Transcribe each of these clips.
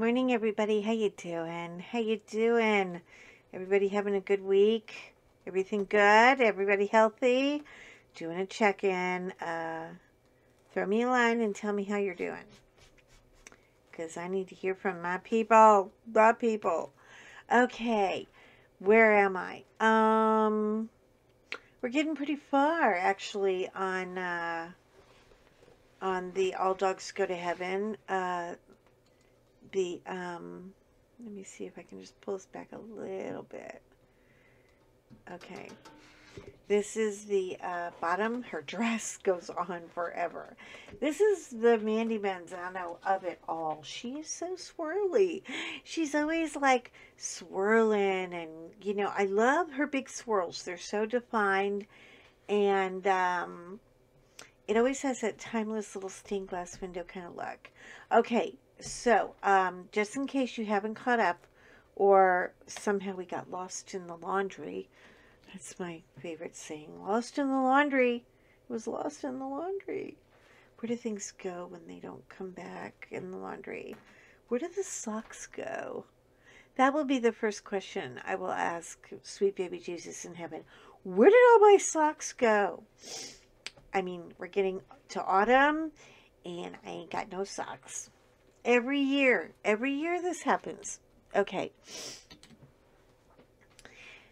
morning, everybody. How you doing? How you doing? Everybody having a good week? Everything good? Everybody healthy? Doing a check-in. Throw me a line and tell me how you're doing. Because I need to hear from my people. The people. Okay. Where am I? We're getting pretty far, actually, on the All Dogs Go to Heaven. Let me see if I can just pull this back a little bit. Okay. This is the bottom. Her dress goes on forever. This is the Mandy Manzano of it all. She is so swirly. She's always like swirling, and you know, I love her big swirls. They're so defined, and it always has that timeless little stained glass window kind of look. Okay, so just in case you haven't caught up, or somehow we got lost in the laundry. That's my favorite saying. Lost in the laundry. It was lost in the laundry. Where do things go when they don't come back in the laundry? Where do the socks go? That will be the first question I will ask sweet baby Jesus in heaven. Where did all my socks go? I mean, we're getting to autumn, and I ain't got no socks. Every year this happens. Okay.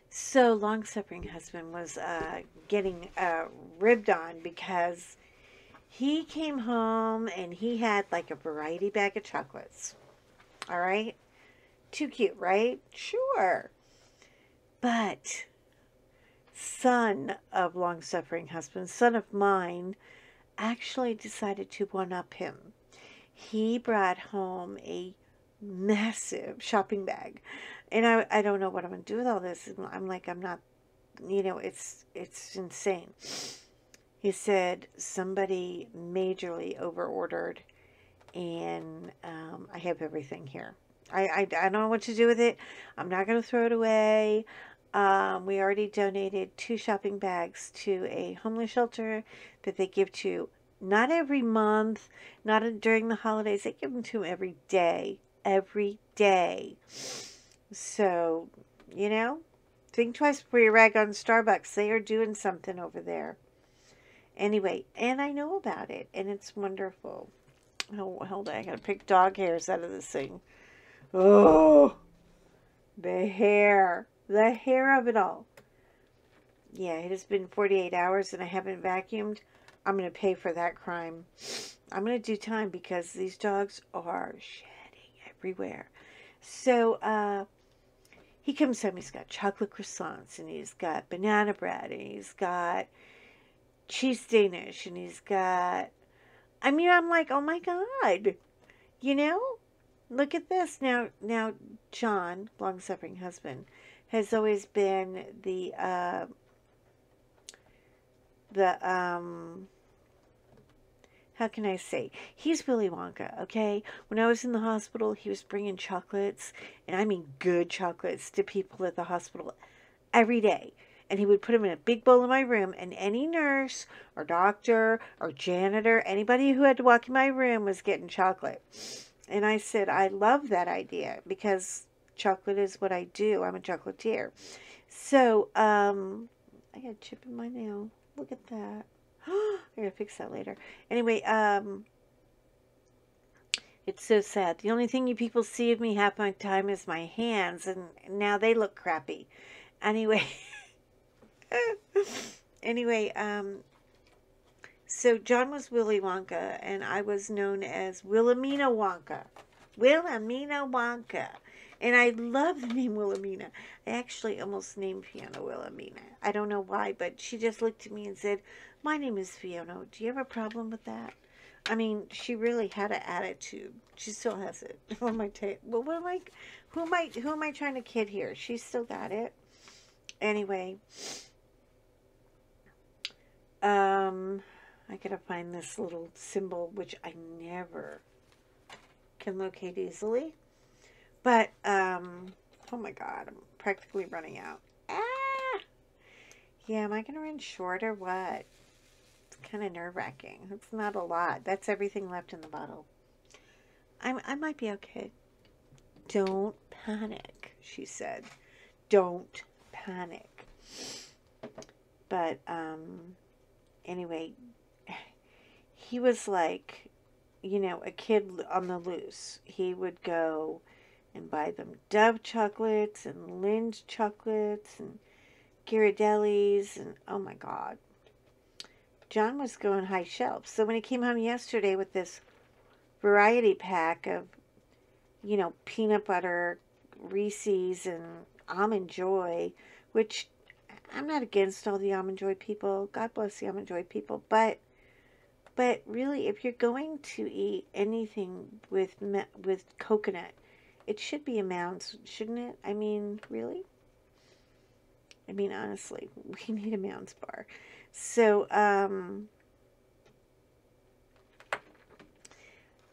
So, long-suffering husband was getting ribbed on because he came home and he had like a variety bag of chocolates. All right? Too cute, right? Sure. But son of long-suffering husband, son of mine, actually decided to one-up him. He brought home a massive shopping bag. And I don't know what I'm going to do with all this. I'm like, I'm not, you know, it's insane. He said somebody majorly overordered, and I have everything here. I don't know what to do with it. I'm not going to throw it away. We already donated 2 shopping bags to a homeless shelter that they give to not every month, not during the holidays. They give them to every day. Every day. So, you know, think twice before you rag on Starbucks. They are doing something over there. Anyway, and I know about it, and it's wonderful. Oh, hold on, I gotta pick dog hairs out of this thing. Oh, the hair of it all. Yeah, it has been 48 hours and I haven't vacuumed. I'm going to pay for that crime. I'm going to do time because these dogs are shedding everywhere. So, he comes home, he's got chocolate croissants, and he's got banana bread, and he's got cheese Danish, and he's got, I mean, I'm like, oh my God, you know, look at this. Now, John, long-suffering husband, has always been the how can I say? He's Willy Wonka, okay? When I was in the hospital, he was bringing chocolates, and I mean good chocolates, to people at the hospital every day. And he would put them in a big bowl in my room, and any nurse or doctor or janitor, anybody who had to walk in my room was getting chocolate. And I said, I love that idea because chocolate is what I do. I'm a chocolatier. So, I got a chip in my nail. Look at that. I gotta fix that later. Anyway, it's so sad. The only thing you people see of me half my time is my hands, and now they look crappy. Anyway, so John was Willy Wonka, and I was known as Wilhelmina Wonka. Wilhelmina Wonka. And I love the name Wilhelmina. I actually almost named Fiona Wilhelmina. I don't know why, but she just looked at me and said, my name is Fiona. Do you have a problem with that? I mean, she really had an attitude. She still has it. What am I well, who am I trying to kid here? She's still got it. Anyway, I gotta find this little symbol, which I never can locate easily. But, oh my God, I'm practically running out. Ah! Yeah, am I going to run short or what? It's kind of nerve-wracking. It's not a lot. That's everything left in the bottle. I might be okay. Don't panic, she said. Don't panic. But, anyway, he was like, a kid on the loose. He would go and buy them Dove chocolates and Lindt chocolates and Ghirardellis, and oh my God. John was going high shelf. So when he came home yesterday with this variety pack of, peanut butter, Reese's, and Almond Joy, which I'm not against all the Almond Joy people. God bless the Almond Joy people. But really, if you're going to eat anything with coconut, it should be a Mounds, shouldn't it? I mean, really? I mean, honestly, we need a Mounds bar. So,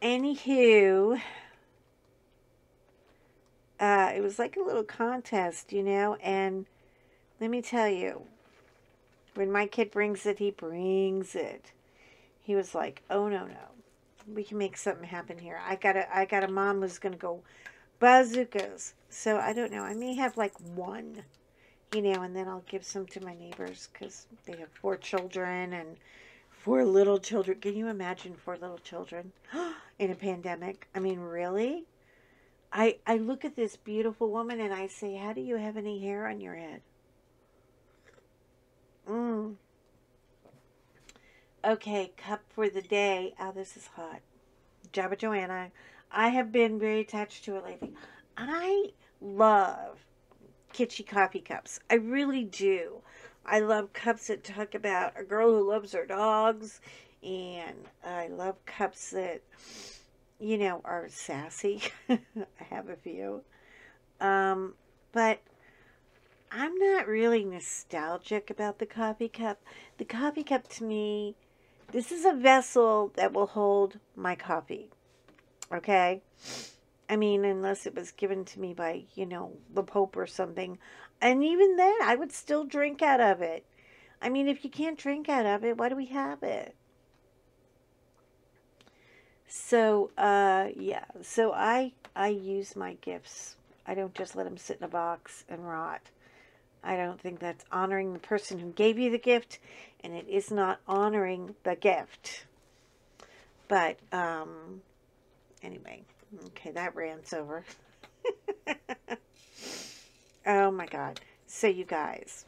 anywho, it was like a little contest, and let me tell you, when my kid brings it, he brings it. He was like, oh, no, we can make something happen here. I got a mom who's going to go bazookas. So, I don't know. I may have like one, and then I'll give some to my neighbors because they have 4 children and 4 little children. Can you imagine 4 little children in a pandemic? I mean, really? I look at this beautiful woman and I say, how do you have any hair on your head? Okay, cup for the day. Oh, this is hot. Jabba Joanna. I have been very attached to it lately. I love kitschy coffee cups. I really do. I love cups that talk about a girl who loves her dogs. And I love cups that, are sassy. I have a few. But I'm not really nostalgic about the coffee cup. The coffee cup to me, this is a vessel that will hold my coffee. Okay? I mean, unless it was given to me by, the Pope or something. And even then, I would still drink out of it. I mean, if you can't drink out of it, why do we have it? So, yeah. So I use my gifts. I don't just let them sit in a box and rot. I don't think that's honoring the person who gave you the gift, and it is not honoring the gift. But, anyway. Okay, that rant's over. Oh my God. So you guys,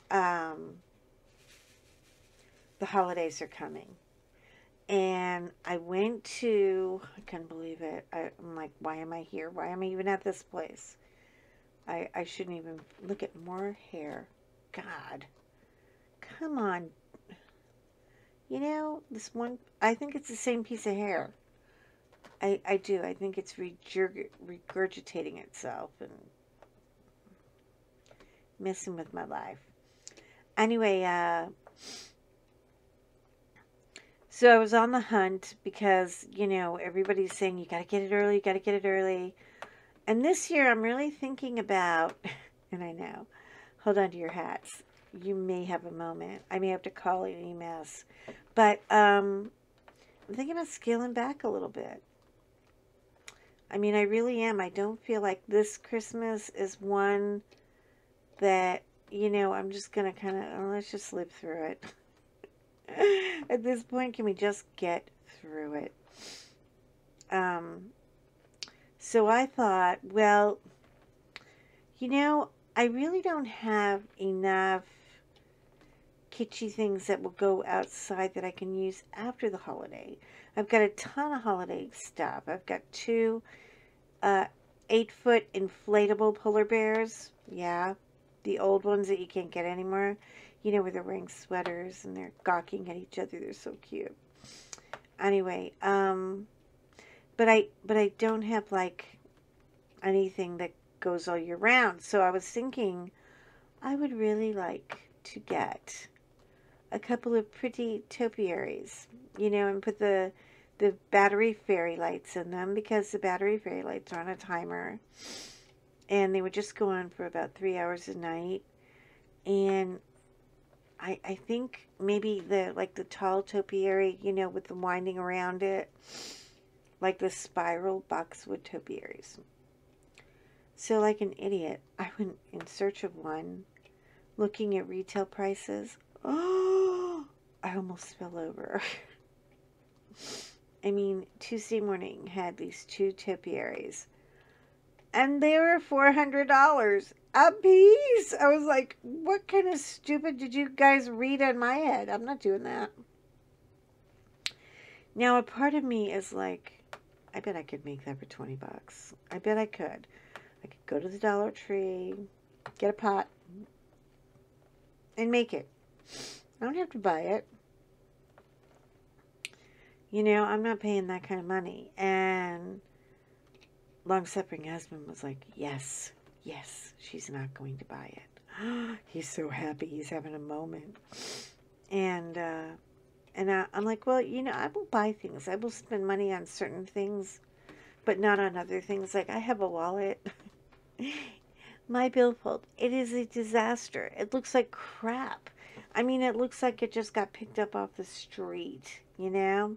the holidays are coming. And I went to, I couldn't believe it. I'm like, why am I here? Why am I even at this place? I shouldn't even look at more hair. God. Come on. This one, I think it's the same piece of hair. I do. I think it's regurgitating itself and messing with my life. Anyway, so I was on the hunt because, everybody's saying you got to get it early, you got to get it early. And this year I'm really thinking about, and I know, hold on to your hats. You may have a moment. I may have to call it an EMS. But I'm thinking about scaling back a little bit. I mean, I really am. I don't feel like this Christmas is one that, I'm just going to kind of, let's just live through it. At this point, can we just get through it? So I thought, well, I really don't have enough kitschy things that will go outside that I can use after the holiday. I've got a ton of holiday stuff. I've got 2 8-foot inflatable polar bears. Yeah, the old ones that you can't get anymore. Where they're wearing sweaters and they're gawking at each other. They're so cute. Anyway, but I don't have like anything that goes all year round. So I was thinking I would really like to get a couple of pretty topiaries, and put the battery fairy lights in them because the battery fairy lights are on a timer. And they would just go on for about 3 hours a night. And I think maybe the tall topiary, with the winding around it, like the spiral boxwood topiaries. So like an idiot, I went in search of one, looking at retail prices. Oh, I almost fell over. I mean, Tuesday morning had these two topiaries, and they were $400 a piece. I was like, what kind of stupid did you guys read in my head? I'm not doing that. Now, a part of me is like, I bet I could make that for 20 bucks. I bet I could. I could go to the Dollar Tree, get a pot, and make it. I don't have to buy it. You know, I'm not paying that kind of money. And long-suffering husband was like, yes, she's not going to buy it. He's so happy. He's having a moment. And I'm like, well, you know, I will buy things. I will spend money on certain things, but not on other things. Like, I have a wallet. My billfold, it is a disaster. It looks like crap. I mean, it looks like it just got picked up off the street, you know?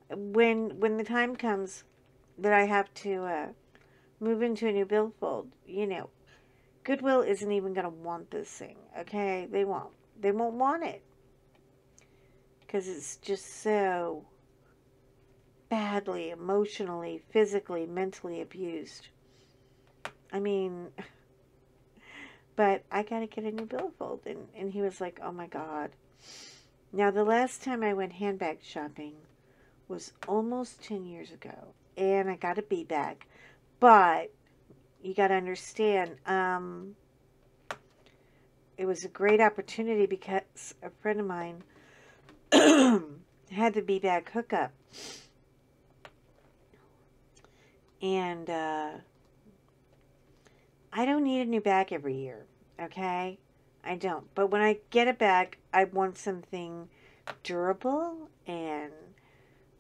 When the time comes that I have to move into a new billfold, you know, Goodwill isn't even going to want this thing, okay? They won't. They won't want it. Because it's just so badly, emotionally, physically, mentally abused. I mean, but I got to get a new billfold. And he was like, oh my God. Now, the last time I went handbag shopping was almost 10 years ago. And I got a B bag. But you got to understand, it was a great opportunity because a friend of mine had the B bag hookup. And I don't need a new bag every year, okay? I don't. But when I get a bag, I want something durable and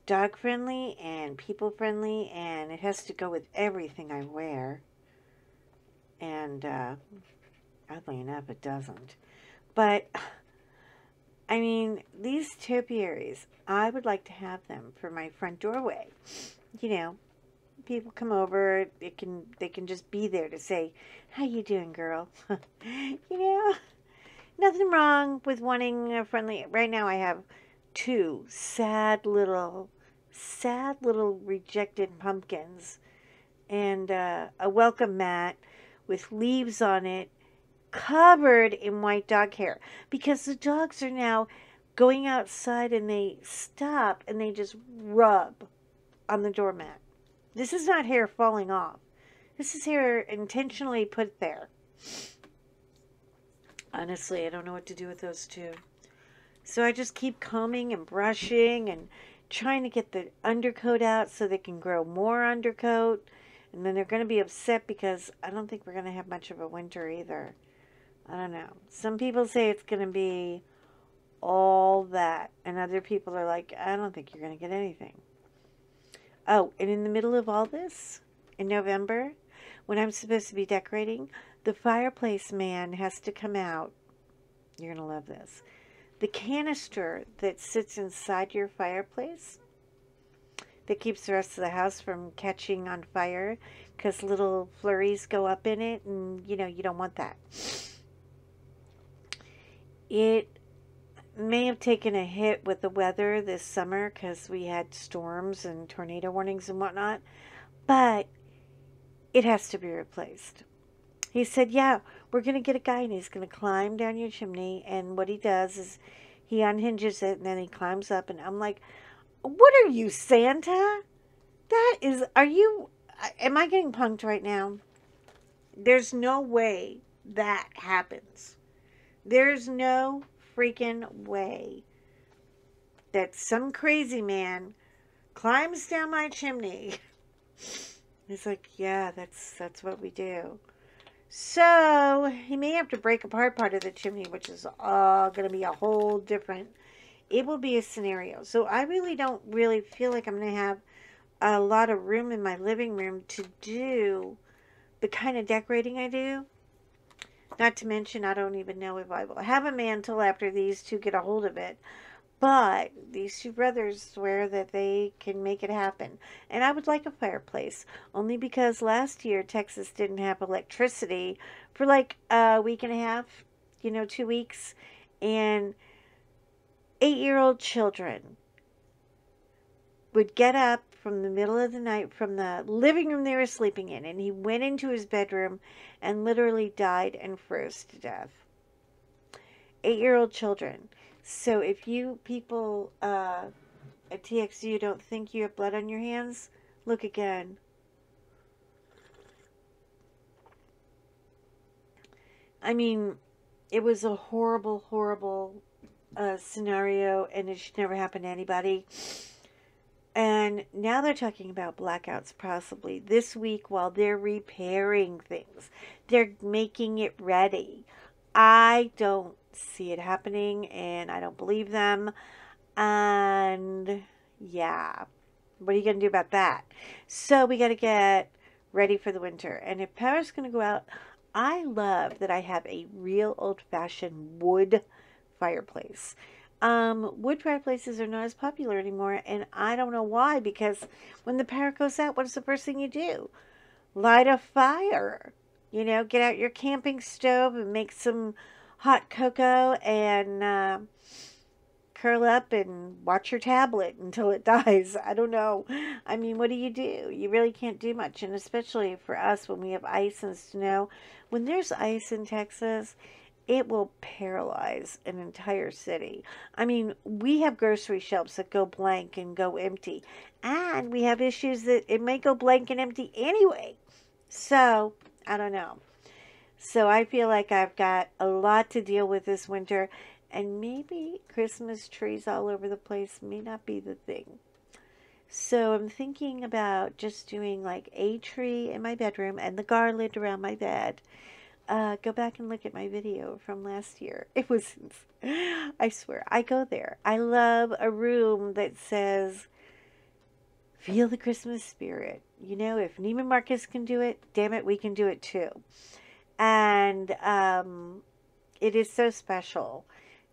dog-friendly and people-friendly, and it has to go with everything I wear. And oddly enough, it doesn't. But, I mean, these topiaries, I would like to have them for my front doorway. You know, people come over, they can just be there to say, how you doing, girl? You know, nothing wrong with wanting a friendly. Right now I have two sad little rejected pumpkins and a welcome mat with leaves on it covered in white dog hair, because the dogs are now going outside and they stop and they just rub on the doormat. This is not hair falling off. This is hair intentionally put there. Honestly, I don't know what to do with those two. So I just keep combing and brushing and trying to get the undercoat out so they can grow more undercoat. And then they're going to be upset because I don't think we're going to have much of a winter either. I don't know. Some people say it's going to be all that. And other people are like, I don't think you're going to get anything. Oh, and in the middle of all this, in November, when I'm supposed to be decorating, the fireplace man has to come out. You're going to love this. The canister that sits inside your fireplace that keeps the rest of the house from catching on fire because little flurries go up in it, and, you know, you don't want that. It may have taken a hit with the weather this summer because we had storms and tornado warnings and whatnot, but it has to be replaced. He said, yeah, we're going to get a guy and he's going to climb down your chimney, and what he does is he unhinges it and then he climbs up, and I'm like, what are you, Santa? That is, am I getting punked right now? There's no way that happens. There's no freaking way that some crazy man climbs down my chimney. He's like, yeah, that's what we do. So he may have to break apart part of the chimney, which is going to be a whole different, it will be a scenario. So I really don't really feel like I'm going to have a lot of room in my living room to do the kind of decorating I do. Not to mention, I don't even know if I will have a man till after these two get a hold of it. But these two brothers swear that they can make it happen. And I would like a fireplace, only because last year Texas didn't have electricity for like a week and a half, 2 weeks. And 8-year-old children would get up from the middle of the night from the living room they were sleeping in, and he went into his bedroom and literally died and froze to death. 8-year-old children. So if you people at TXU don't think you have blood on your hands, look again. I mean, it was a horrible, horrible scenario, and it should never happen to anybody. And now they're talking about blackouts possibly this week while they're repairing things. They're making it ready. I don't see it happening, and I don't believe them. And yeah, what are you going to do about that? So we got to get ready for the winter. And if power's going to go out, I love that I have a real old-fashioned wood fireplace. Wood fireplaces are not as popular anymore, and I don't know why, because when the power goes out, what is the first thing you do? Light a fire. Get out your camping stove and make some hot cocoa and curl up and watch your tablet until it dies. I don't know. I mean, what do? You really can't do much. And especially for us when we have ice and snow. When there's ice in Texas, it will paralyze an entire city. I mean, we have grocery shelves that go blank and go empty. And we have issues that it may go blank and empty anyway. So, I don't know. So I feel like I've got a lot to deal with this winter, and maybe Christmas trees all over the place may not be the thing. So I'm thinking about just doing like a tree in my bedroom and the garland around my bed. Go back and look at my video from last year. It was, I swear, I go there. I love a room that says, feel the Christmas spirit. If Neiman Marcus can do it, damn it, we can do it too. And it is so special.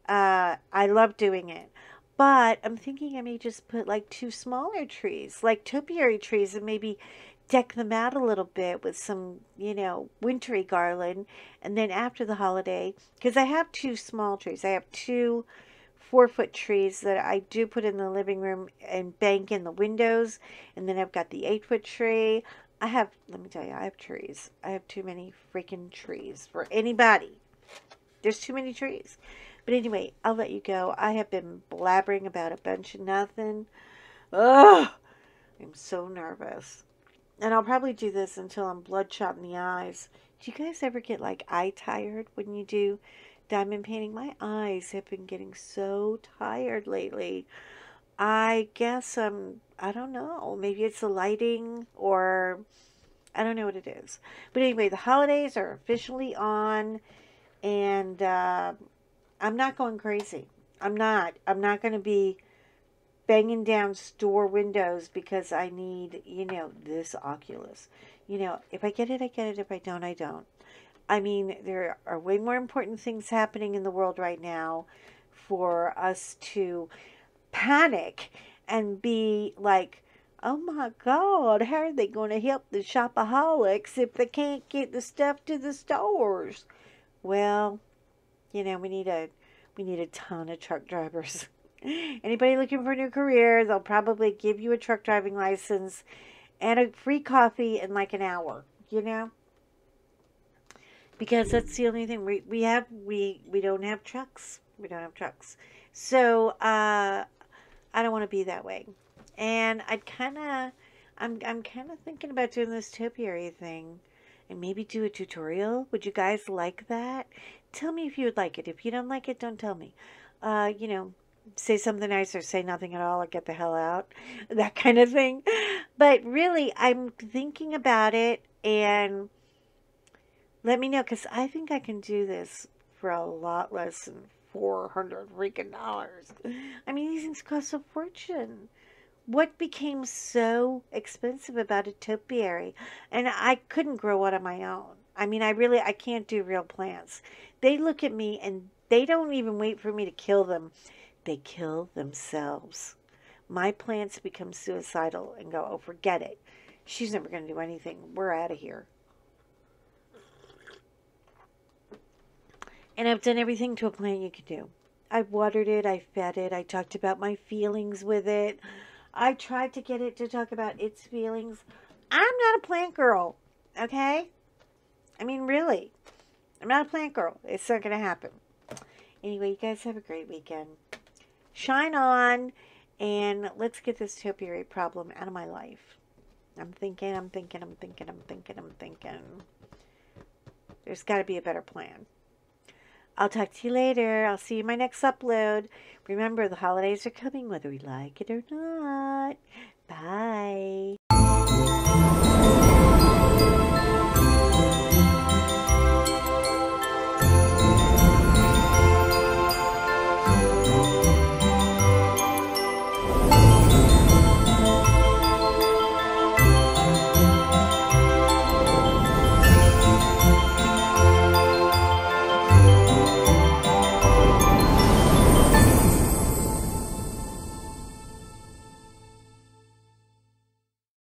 I love doing it. But I'm thinking I may just put like 2 smaller trees, like topiary trees, and maybe deck them out a little bit with some, wintry garland. And then after the holiday, because I have 2 small trees, I have 2 4-foot trees that I do put in the living room and bank in the windows. And then I've got the 8-foot tree. Let me tell you, I have trees. I have too many freaking trees for anybody. There's too many trees. But anyway, I'll let you go. I have been blabbering about a bunch of nothing. Ugh! I'm so nervous. And I'll probably do this until I'm bloodshot in the eyes. Do you guys ever get like eye tired when you do diamond painting? My eyes have been getting so tired lately. I guess I don't know. Maybe it's the lighting, or I don't know what it is. But anyway, the holidays are officially on, and I'm not going crazy. I'm not. I'm not going to be banging down store windows because I need, this Oculus. If I get it, I get it. If I don't, I don't. I mean, there are way more important things happening in the world right now for us to panic and be like, oh my God, how are they going to help the shopaholics if they can't get the stuff to the stores? Well, we need a ton of truck drivers. Anybody looking for a new career, they'll probably give you a truck driving license and a free coffee in like an hour, because that's the only thing we don't have trucks. We don't have trucks. So I don't want to be that way. And I'm kind of thinking about doing this topiary thing and maybe do a tutorial. Would you guys like that? Tell me if you would like it. If you don't like it, don't tell me. Say something nice or say nothing at all or get the hell out. That kind of thing. But really, I'm thinking about it, and let me know, because I think I can do this for a lot less than $400 freaking dollars. I mean, these things cost a fortune. What became so expensive about a topiary? And I couldn't grow one on my own. I mean, I can't do real plants. They look at me and they don't even wait for me to kill them. they kill themselves. My plants become suicidal and go, oh, forget it. She's never going to do anything. We're out of here. And I've done everything to a plant you could do. I've watered it. I fed it. I talked about my feelings with it. I tried to get it to talk about its feelings. I'm not a plant girl. Okay? I mean, really. I'm not a plant girl. It's not going to happen. Anyway, you guys have a great weekend. Shine on. And let's get this topiary problem out of my life. I'm thinking. There's got to be a better plan. I'll talk to you later. I'll see you in my next upload. Remember, the holidays are coming whether we like it or not. Bye.